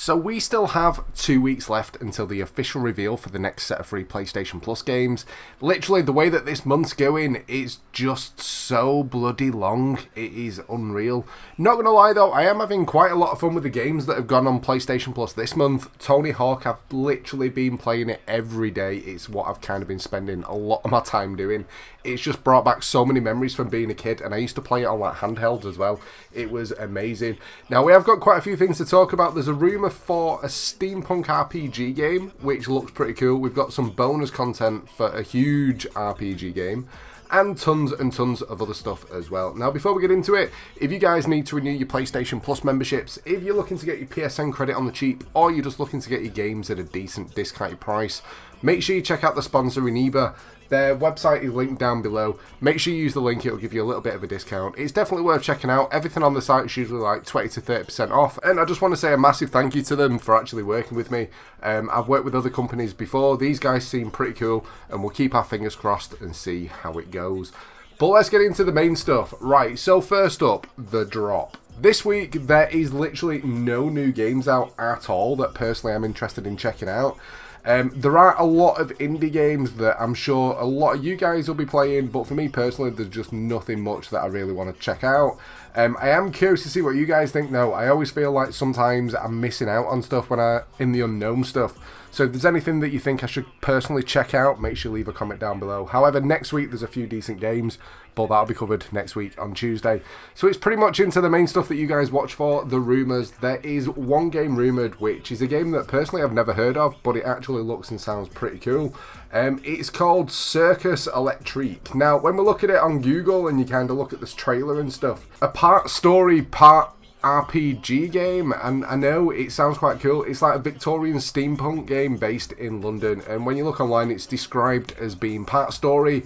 So we still have 2 weeks left until the official reveal for the next set of free PlayStation Plus games. Literally, the way that this month's going is just so bloody long. It is unreal. Not gonna lie though, I am having quite a lot of fun with the games that have gone on PlayStation Plus this month. Tony Hawk, I've literally been playing it every day. It's what I've kind of been spending a lot of my time doing. It's just brought back so many memories from being a kid, and I used to play it on like handhelds as well. It was amazing. Now we have got quite a few things to talk about. There's a rumour for a steampunk RPG game, which looks pretty cool. We've got some bonus content for a huge RPG game, and tons and tons of other stuff as well. Now, before we get into it, if you guys need to renew your PlayStation Plus memberships, if you're looking to get your PSN credit on the cheap, or you're just looking to get your games at a decent discounted price, make sure you check out the sponsor Iniba. Their website is linked down below. Make sure you use the link, it'll give you a little bit of a discount. It's definitely worth checking out. Everything on the site is usually like 20 to 30% off. And I just want to say a massive thank you to them for actually working with me. I've worked with other companies before. These guys seem pretty cool, and we'll keep our fingers crossed and see how it goes. But let's get into the main stuff. Right, so first up, the drop. This week, there is literally no new games out at all that personally I'm interested in checking out. There are a lot of indie games that I'm sure a lot of you guys will be playing, but for me personally, there's just nothing much that I really want to check out. I am curious to see what you guys think though. I always feel like sometimes I'm missing out on stuff when I'm in the unknown stuff. So if there's anything that you think I should personally check out, make sure you leave a comment down below. However, next week there's a few decent games, but that'll be covered next week on Tuesday. So it's pretty much into the main stuff that you guys watch for, the rumours. There is one game rumoured, which is a game that personally I've never heard of, but it actually looks and sounds pretty cool. It's called Circus Electrique. Now, when we look at it on Google and you kind of look at this trailer and stuff, a part story, part RPG game, and I know it sounds quite cool. It's like a Victorian steampunk game based in London, and when you look online it's described as being part story,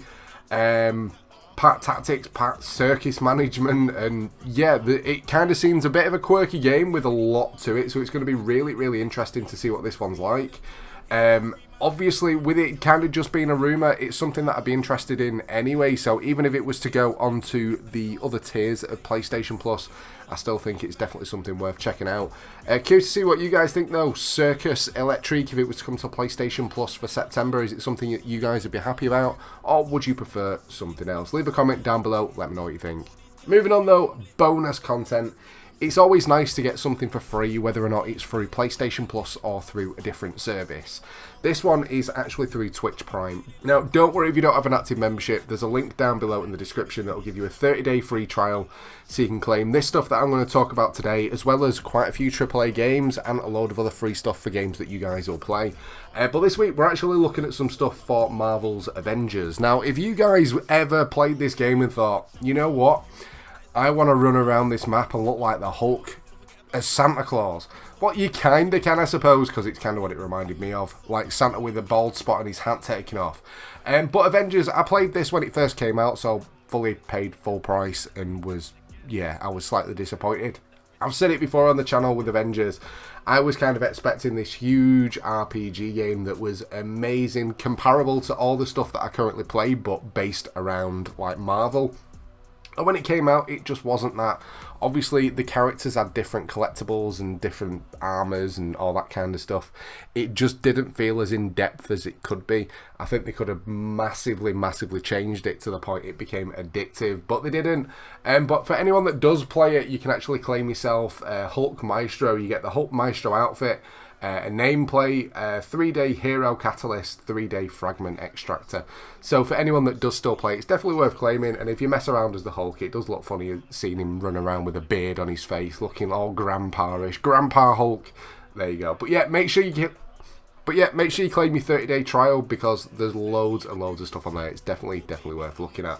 part tactics, part circus management, and yeah, it kind of seems a bit of a quirky game with a lot to it, so it's going to be really, really interesting to see what this one's like. Obviously, with it kind of just being a rumour, it's something that I'd be interested in anyway, so even if it was to go onto the other tiers of PlayStation Plus, I still think it's definitely something worth checking out. Curious to see what you guys think though. Circus Electrique, if it was to come to PlayStation Plus for September, is it something that you guys would be happy about, or would you prefer something else? Leave a comment down below, let me know what you think. Moving on though, bonus content. It's always nice to get something for free, whether or not it's through PlayStation Plus or through a different service. This one is actually through Twitch Prime. Now, don't worry if you don't have an active membership. There's a link down below in the description that will give you a 30-day free trial, so you can claim this stuff that I'm going to talk about today, as well as quite a few AAA games and a load of other free stuff for games that you guys will play. But this week, we're actually looking at some stuff for Marvel's Avengers. Now, if you guys ever played this game and thought, you know what? I want to run around this map and look like the Hulk as Santa Claus. Well, you kind of can, I suppose, because it's kind of what it reminded me of. Like Santa with a bald spot and his hat taken off. But Avengers, I played this when it first came out, so fully paid full price and was, yeah, I was slightly disappointed. I've said it before on the channel with Avengers. I was kind of expecting this huge RPG game that was amazing, comparable to all the stuff that I currently play, but based around like Marvel. And when it came out, it just wasn't that. Obviously, the characters had different collectibles and different armors and all that kind of stuff. It just didn't feel as in-depth as it could be. I think they could have massively, massively changed it to the point it became addictive, but they didn't. But for anyone that does play it, you can actually claim yourself Hulk Maestro. You get the Hulk Maestro outfit, a nameplate, 3-day Hero Catalyst, 3-day Fragment Extractor. So for anyone that does still play, it's definitely worth claiming, and if you mess around as the Hulk, it does look funny seeing him run around with a beard on his face, looking all grandpa-ish. Grandpa Hulk, there you go. But yeah, make sure you claim your 30-day trial, because there's loads and loads of stuff on there. It's definitely worth looking at.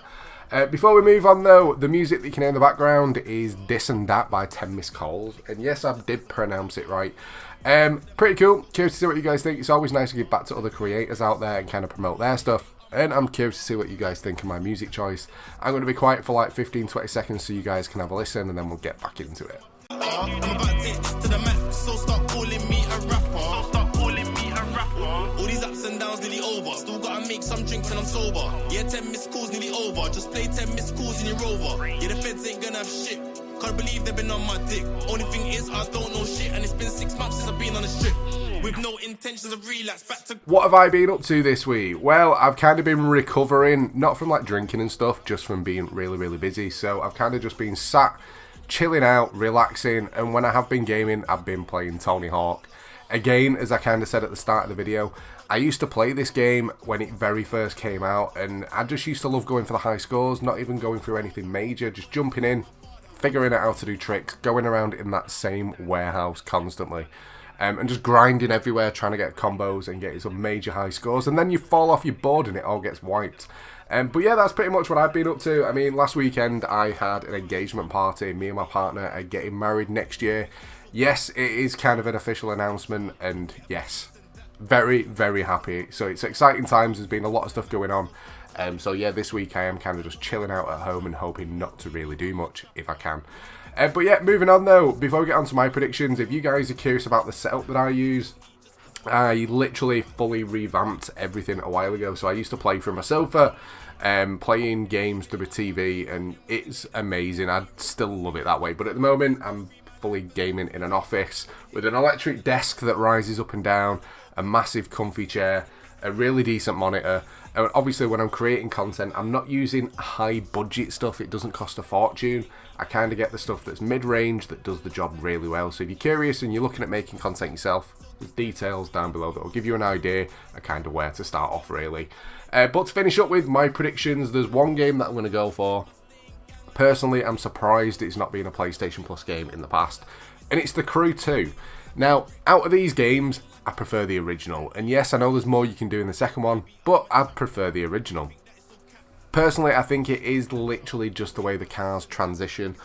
Before we move on though, the music that you can hear in the background is This and That by 10 Missed Calls, and yes, I did pronounce it right. Pretty cool. Curious to see what you guys think. It's always nice to give back to other creators out there and kind of promote their stuff, and I'm curious to see what you guys think of my music choice. I'm going to be quiet for like 15-20 seconds so you guys can have a listen, and then we'll get back into it. I'm about to take this to the max, so start calling me a rapper. All these ups and downs nearly over. Still gotta make some drinks and I'm sober. Yeah, 10 missed calls nearly over. Just play 10 missed calls in your rover. Yeah, the feds ain't gonna have shit. Can't believe they've been on my dick. Only thing is, I don't know shit, and it's been 6 months since I've been on the strip. With no intentions of relapse, back to... What have I been up to this week? Well, I've kind of been recovering, not from like drinking and stuff, just from being really, really busy. So I've kind of just been sat, chilling out, relaxing, and when I have been gaming, I've been playing Tony Hawk. Again, as I kind of said at the start of the video, I used to play this game when it very first came out, and I just used to love going for the high scores, not even going through anything major, just jumping in, figuring out how to do tricks, going around in that same warehouse constantly. And just grinding everywhere, trying to get combos and get some major high scores. And then you fall off your board and it all gets wiped. But yeah, that's pretty much what I've been up to. I mean, last weekend I had an engagement party. Me and my partner are getting married next year. Yes, it is kind of an official announcement. And yes, very, very happy. So it's exciting times. There's been a lot of stuff going on. So yeah, this week I am kind of just chilling out at home and hoping not to really do much if I can. But yeah, moving on though, before we get on to my predictions, if you guys are curious about the setup that I use, I literally fully revamped everything a while ago. So I used to play from a sofa, playing games through a TV, and it's amazing. I still love it that way. But at the moment, I'm fully gaming in an office with an electric desk that rises up and down, a massive comfy chair, a really decent monitor. And obviously when I'm creating content, I'm not using high budget stuff. It doesn't cost a fortune. I kind of get the stuff that's mid-range that does the job really well. So if you're curious and you're looking at making content yourself, there's details down below that will give you an idea of kind of where to start off really. But to finish up with my predictions, there's one game that I'm going to go for. Personally, I'm surprised it's not been a PlayStation Plus game in the past, and it's The Crew 2. Now, out of these games, I prefer the original. And yes, I know there's more you can do in the second one, but I prefer the original. Personally, I think it is literally just the way the cars transition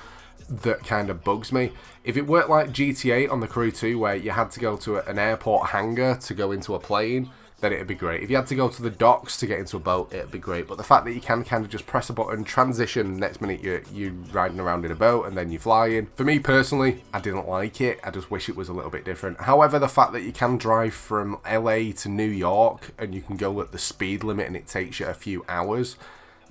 that kind of bugs me. If it worked like GTA on The Crew 2, where you had to go to an airport hangar to go into a plane, then it'd be great. If you had to go to the docks to get into a boat, it'd be great. But the fact that you can kind of just press a button, transition, next minute you're riding around in a boat and then you're flying. For me personally, I didn't like it. I just wish it was a little bit different. However, the fact that you can drive from LA to New York and you can go at the speed limit and it takes you a few hours.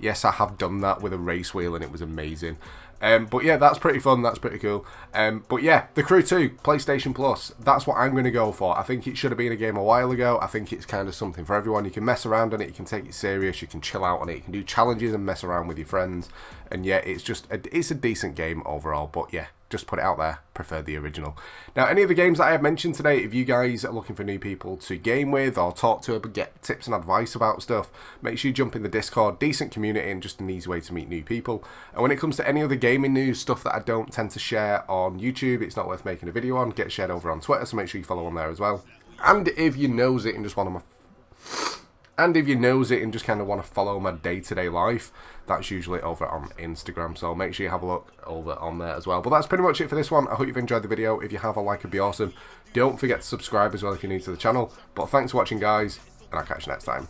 Yes, I have done that with a race wheel and it was amazing. But yeah, that's pretty fun, that's pretty cool. But yeah, The Crew 2, PlayStation Plus, that's what I'm going to go for. I think it should have been a game a while ago. I think it's kind of something for everyone. You can mess around on it, you can take it serious, you can chill out on it, you can do challenges and mess around with your friends. And yeah, it's a decent game overall, but yeah, just put it out there, prefer the original. Now, any of the games that I have mentioned today, if you guys are looking for new people to game with or talk to, but get tips and advice about stuff, make sure you jump in the Discord. Decent community and just an easy way to meet new people. And when it comes to any other gaming news, stuff that I don't tend to share on YouTube, it's not worth making a video on, get shared over on Twitter, so make sure you follow on there as well. And if you knows it and just want to kind of want to follow my day-to-day life, that's usually over on Instagram, so make sure you have a look over on there as well. But that's pretty much it for this one. I hope you've enjoyed the video. If you have, a like would be awesome. Don't forget to subscribe as well if you're new to the channel. But thanks for watching, guys, and I'll catch you next time.